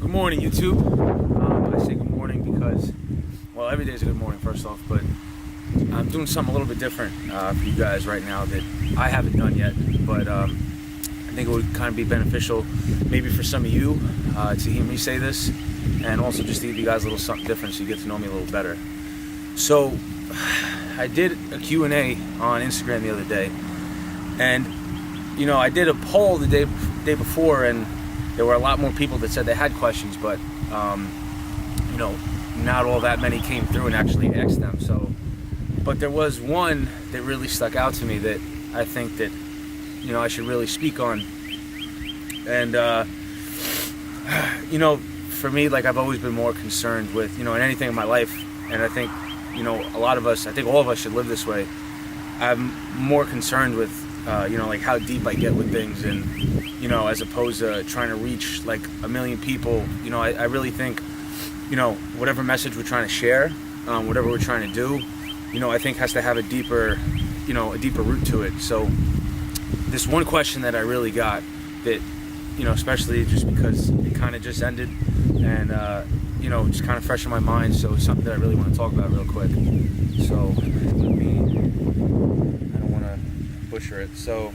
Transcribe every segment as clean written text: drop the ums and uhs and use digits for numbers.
Good morning, YouTube. I say good morning because, well, every day is a good morning, first off, but I'm doing something a little bit different for you guys right now that I haven't done yet, but I think it would kind of be beneficial maybe for some of you to hear me say this, and also just to give you guys a little something different so you get to know me a little better. So, I did a Q&A on Instagram the other day, and, you know, I did a poll the day before, and there were a lot more people that said they had questions, but, you know, not all that many came through and actually asked them. So, but there was one that really stuck out to me that I think that, you know, I should really speak on. And, you know, for me, like, I've always been more concerned with, you know, in anything in my life, and I think, you know, a lot of us, I think all of us should live this way. I'm more concerned with, you know, like how deep I get with things, and, you know, as opposed to trying to reach like a million people. You know, I really think, you know, whatever message we're trying to share, whatever we're trying to do, you know, I think has to have a deeper, you know, a deeper root to it. So this one question that I really got that, you know, especially just because it kind of just ended, and, you know, just kind of fresh in my mind. So it's something that I really want to talk about real quick. So let me, I don't want to butcher it. So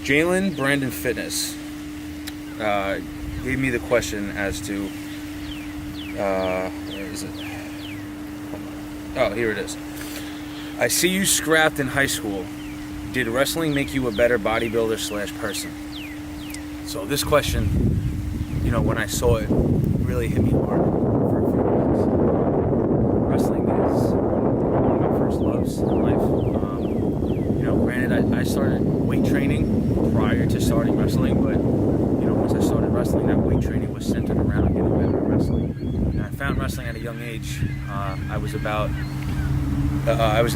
Jalen Brandon Fitness gave me the question as to, where is it? Oh, here it is. I see you scrapped in high school. Did wrestling make you a better bodybuilder / person? So this question, you know, when I saw it, really hit me hard for a few reasons. Wrestling is one of my first loves in life. You know, granted, I started weight training prior to starting wrestling, but, you know, once I started wrestling, that weight training was centered around getting better at wrestling. And I found wrestling at a young age. I was in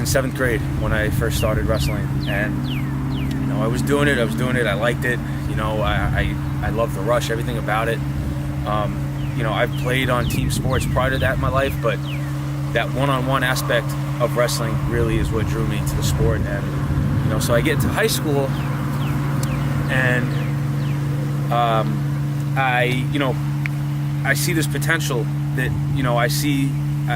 7th grade when I first started wrestling, and, you know, I was doing it, I liked it, you know, I loved the rush, everything about it. You know, I've played on team sports prior to that in my life, but that one-on-one aspect of wrestling really is what drew me to the sport. And, you know, so I get to high school, and I see this potential that, you know, I see,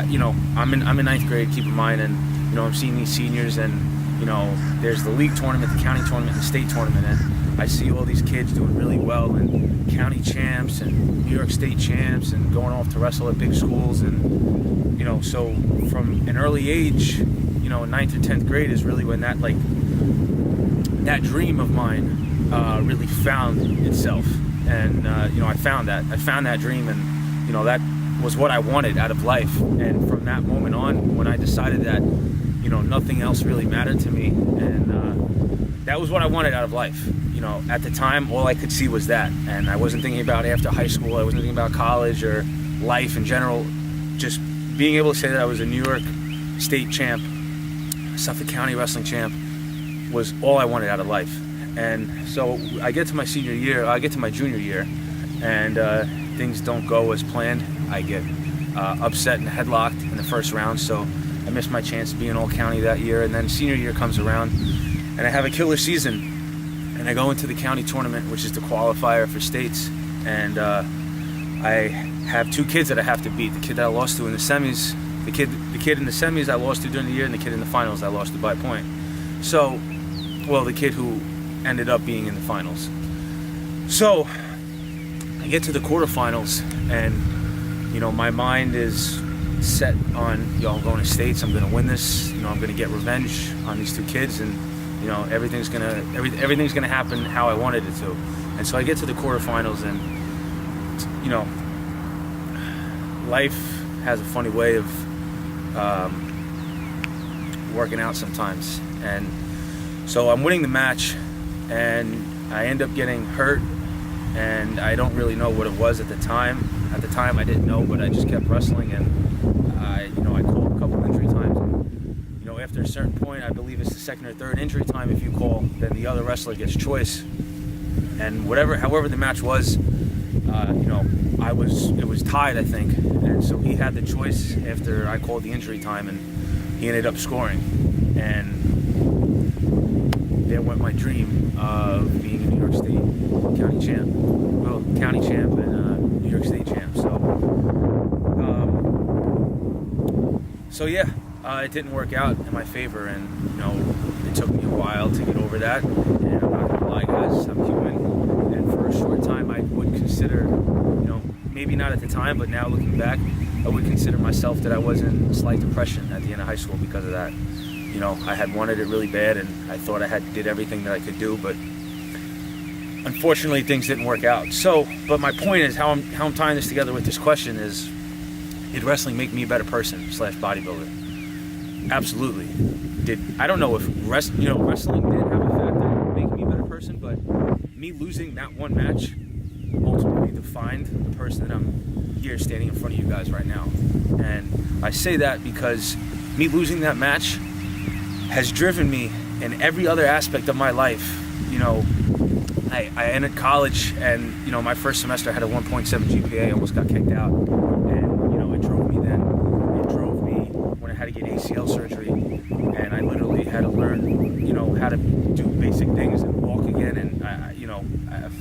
you know, I'm in 9th grade, keep in mind, and, you know, I'm seeing these seniors, and, you know, there's the league tournament, the county tournament, the state tournament, and I see all these kids doing really well, and county champs and New York State champs, and going off to wrestle at big schools. And, you know, so from an early age, you know, 9th or 10th grade is really when that, like, that dream of mine really found itself. And, you know, I found that dream, and, you know, that was what I wanted out of life. And from that moment on, when I decided that, you know, nothing else really mattered to me, and that was what I wanted out of life. You know, at the time, all I could see was that, and I wasn't thinking about after high school, I wasn't thinking about college or life in general. Just being able to say that I was a New York State champ, Suffolk County wrestling champ, was all I wanted out of life. And so I get to my junior year, and things don't go as planned. I get upset and headlocked in the first round, so I missed my chance to be in all-county that year. And then senior year comes around, and I have a killer season, and I go into the county tournament, which is the qualifier for states, and I have 2 kids that I have to beat. The kid that I lost to in the semis, the kid in the semis I lost to during the year, and the kid in the finals I lost to by a point. So, well, the kid who ended up being in the finals. So I get to the quarterfinals, and, you know, my mind is set on, you know, I'm going to states, I'm going to win this, you know, I'm going to get revenge on these 2 kids, and, you know, everything's gonna happen how I wanted it to. And so I get to the quarterfinals, and, you know, life has a funny way of working out sometimes. And so I'm winning the match, and I end up getting hurt, and I don't really know what it was at the time. At the time I didn't know, but I just kept wrestling, and you know, I called a couple injury times. And, you know, after a certain point, I believe it's the 2nd or 3rd injury time, if you call, then the other wrestler gets choice. And however the match was, you know, it was tied, I think, and so he had the choice after I called the injury time, and he ended up scoring. And there went my dream of being a New York State county champ. Well, county champ and New York State champ. So yeah, it didn't work out in my favor, and it took me a while to get over that. And I'm not gonna lie, guys, I'm human, and for a short time, I would consider, maybe not at the time, but now looking back, I would consider myself that I was in slight depression at the end of high school because of that. I had wanted it really bad, and I thought I did everything that I could do, but unfortunately things didn't work out. But my point is, how I'm tying this together with this question is, did wrestling make me a better person / bodybuilder? Absolutely. I don't know if wrestling did have a factor in making me a better person, but me losing that one match ultimately defined the person that I'm here standing in front of you guys right now. And I say that because me losing that match has driven me in every other aspect of my life. I entered college, and my first semester I had a 1.7 GPA, almost got kicked out, and it drove me then. It drove me when I had to get ACL surgery, and I literally had to learn, how to do basic things and walk again. And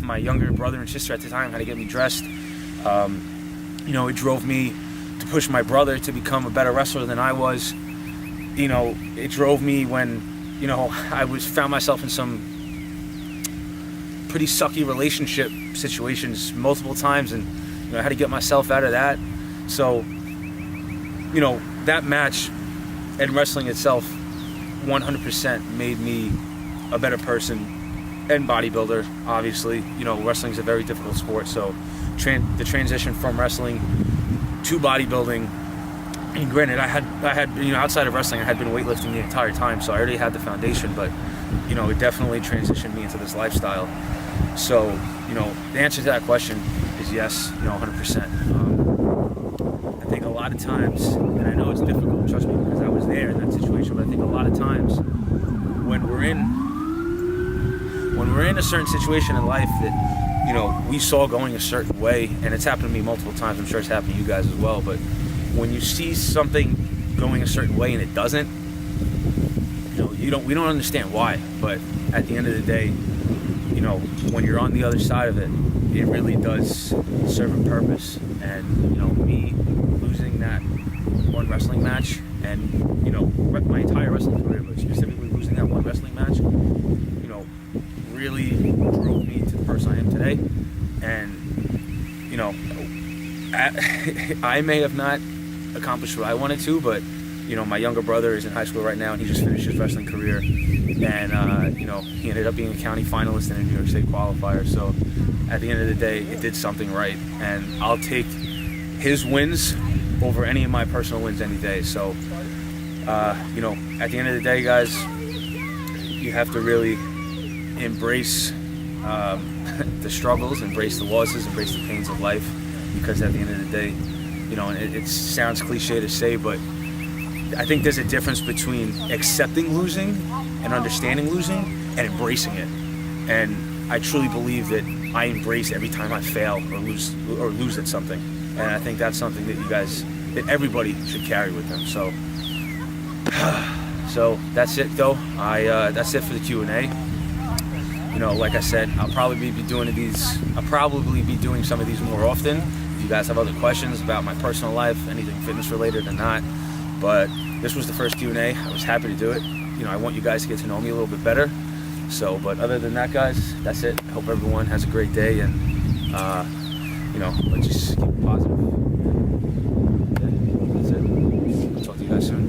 my younger brother and sister at the time had to get me dressed. It drove me to push my brother to become a better wrestler than I was. It drove me when, I found myself in some pretty sucky relationship situations multiple times, and I had to get myself out of that. So, that match and wrestling itself 100% made me a better person and bodybuilder. Obviously, wrestling is a very difficult sport, so the transition from wrestling to bodybuilding, and granted, I had outside of wrestling, I had been weightlifting the entire time, so I already had the foundation, but it definitely transitioned me into this lifestyle. So, the answer to that question is yes, 100%. I think a lot of times, and I know it's difficult, trust me, because I was there in that situation, but I think a lot of times when we're in a certain situation in life that, we saw going a certain way, and it's happened to me multiple times, I'm sure it's happened to you guys as well, but when you see something going a certain way and it doesn't, we don't understand why, but at the end of the day, when you're on the other side of it, it really does serve a purpose. And me losing that one wrestling match, and my entire wrestling career, but specifically losing that one wrestling match, really drove me to the person I am today. And I may have not accomplished what I wanted to, but my younger brother is in high school right now, and he just finished his wrestling career, and he ended up being a county finalist and a New York State qualifier. So at the end of the day, it did something right, and I'll take his wins over any of my personal wins any day. So at the end of the day, guys, you have to really embrace the struggles, embrace the losses, embrace the pains of life, because at the end of the day, and it sounds cliche to say, but I think there's a difference between accepting losing and understanding losing and embracing it. And I truly believe that I embrace every time I fail or lose at something. And I think that's something that everybody should carry with them. So that's it though. That's it for the Q&A. Like I said, I'll probably be doing some of these more often. If you guys have other questions about my personal life, anything fitness related or not. But this was the first Q&A. I was happy to do it. I want you guys to get to know me a little bit better. So, but other than that, guys, that's it. I hope everyone has a great day, and let's just keep it positive. Yeah, that's it. Talk to you guys soon.